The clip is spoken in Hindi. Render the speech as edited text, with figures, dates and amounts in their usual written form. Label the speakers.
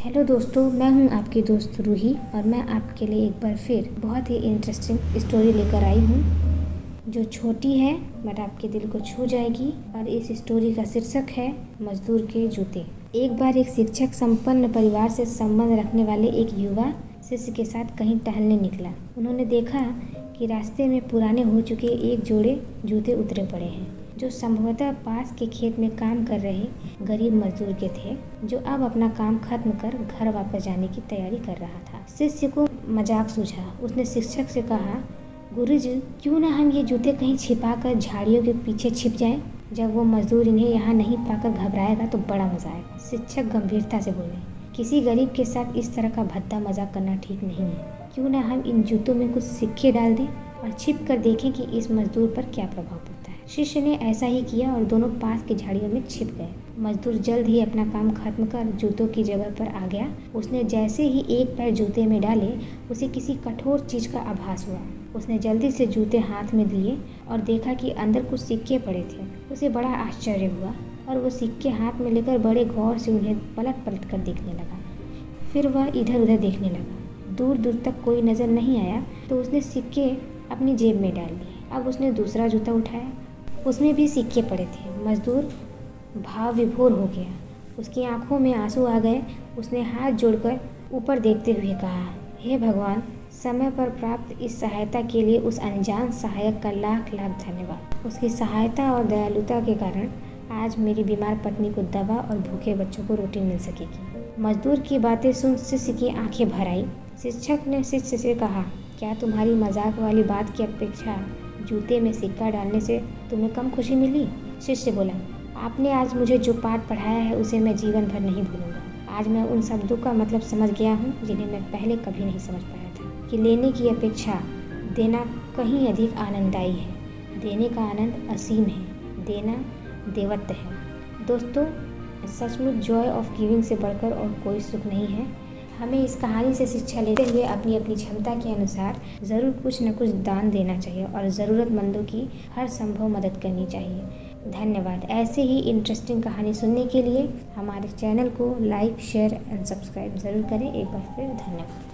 Speaker 1: हेलो दोस्तों, मैं हूं आपकी दोस्त रूही और मैं आपके लिए एक बार फिर बहुत ही इंटरेस्टिंग स्टोरी लेकर आई हूं जो छोटी है बट आपके दिल को छू जाएगी। और इस स्टोरी का शीर्षक है मजदूर के जूते। एक बार एक शिक्षक संपन्न परिवार से संबंध रखने वाले एक युवा शिष्य के साथ कहीं टहलने निकला। उन्होंने देखा कि रास्ते में पुराने हो चुके एक जोड़े जूते उतरे पड़े हैं जो संभवतः पास के खेत में काम कर रहे गरीब मजदूर के थे, जो अब अपना काम खत्म कर घर वापस जाने की तैयारी कर रहा था। शिष्य को मजाक सूझा। उसने शिक्षक से कहा, गुरुजी, क्यों ना हम ये जूते कहीं छिपाकर झाड़ियों के पीछे छिप जाएं? जब वो मजदूर इन्हें यहाँ नहीं पाकर घबराएगा तो बड़ा मजा आएगा। शिक्षक गंभीरता से बोले, किसी गरीब के साथ इस तरह का भद्दा मजाक करना ठीक नहीं है। क्यों ना हम इन जूतों में कुछ सिक्के डाल दें और छिप कर देखें कि इस मजदूर पर क्या प्रभाव पड़ता है। शिष्य ने ऐसा ही किया और दोनों पास की झाड़ियों में छिप गए। मजदूर जल्द ही अपना काम खत्म कर जूतों की जगह पर आ गया। उसने जैसे ही एक पैर जूते में डाले, उसे किसी कठोर चीज का आभास हुआ। उसने जल्दी से जूते हाथ में लिए और देखा कि अंदर कुछ सिक्के पड़े थे। उसे बड़ा आश्चर्य हुआ और वो सिक्के हाथ में लेकर बड़े गौर से उन्हें पलट पलट कर देखने लगा। फिर वह इधर उधर देखने लगा। दूर दूर तक कोई नजर नहीं आया तो उसने सिक्के अपनी जेब में डाल लिए। अब उसने दूसरा जूता उठाया, उसमें भी सिक्के पड़े थे। मजदूर भाव विभोर हो गया। उसकी आंखों में आंसू आ गए। उसने हाथ जोड़कर ऊपर देखते हुए कहा, हे भगवान, समय पर प्राप्त इस सहायता के लिए उस अनजान सहायक का लाख लाख धन्यवाद। उसकी सहायता और दयालुता के कारण आज मेरी बीमार पत्नी को दवा और भूखे बच्चों को रोटी मिल सकेगी। मजदूर की बातें सुन शिष्य की आंखें भर आई। शिक्षक ने शिष्य से कहा, क्या तुम्हारी मजाक वाली बात की अपेक्षा जूते में सिक्का डालने से तुम्हें कम खुशी मिली? शिष्य बोला, आपने आज मुझे जो पाठ पढ़ाया है उसे मैं जीवन भर नहीं भूलूंगा। आज मैं उन शब्दों का मतलब समझ गया हूँ जिन्हें मैं पहले कभी नहीं समझ पाया था, कि लेने की अपेक्षा देना कहीं अधिक आनंददायी है। देने का आनंद असीम है। देना देवत्व है। दोस्तों, सचमुच जॉय ऑफ गिविंग से बढ़कर और कोई सुख नहीं है। हमें इस कहानी से शिक्षा लेते हुए अपनी अपनी क्षमता के अनुसार ज़रूर कुछ न कुछ दान देना चाहिए और ज़रूरतमंदों की हर संभव मदद करनी चाहिए। धन्यवाद। ऐसे ही इंटरेस्टिंग कहानी सुनने के लिए हमारे चैनल को लाइक, शेयर एंड सब्सक्राइब ज़रूर करें। एक बार फिर धन्यवाद।